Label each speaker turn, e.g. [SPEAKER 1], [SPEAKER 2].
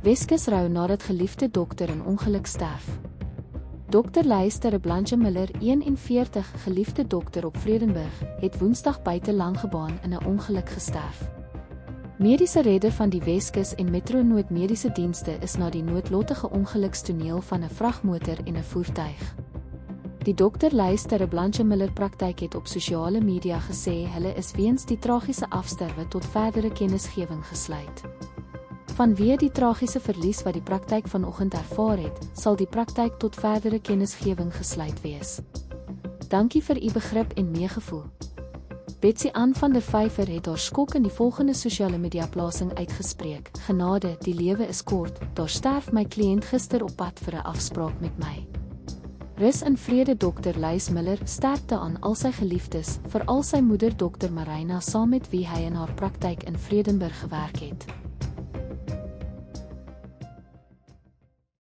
[SPEAKER 1] Weskus rou nadat geliefde dokter in ongeluk sterf. Dr. Luister Blanche Miller, 41, geliefde dokter op Vredenburg, het Woensdag buite Langebaan in 'n ongeluk gesterf. Mediese redder van die Weskus en Metro Noodmediese dienste is na die noodlottige ongelukstoneel van 'n vragmotor en 'n voertuig. Die Dr. Luister Blanche Miller praktyk het op sosiale media gesê hulle is weens die tragiese afsterwe tot verdere kennisgewing gesluit. Vanweë die tragiese verlies wat die praktyk vanoggend ervaar het, sal die praktyk tot verdere kennisgewing gesluit wees. Dankie vir u begrip en meegevoel. Betsy Ann van der Vyver het haar skok in die volgende sosiale media plasing uitgespreek. Genade, die lewe is kort, daar sterf my kliënt gister op pad vir 'n afspraak met my. Rus in vrede Dr. Luis Miller, sterkte aan al sy geliefdes, veral sy moeder Dr. Marina saam met wie hy in haar praktyk in Vredenburg gewerk het.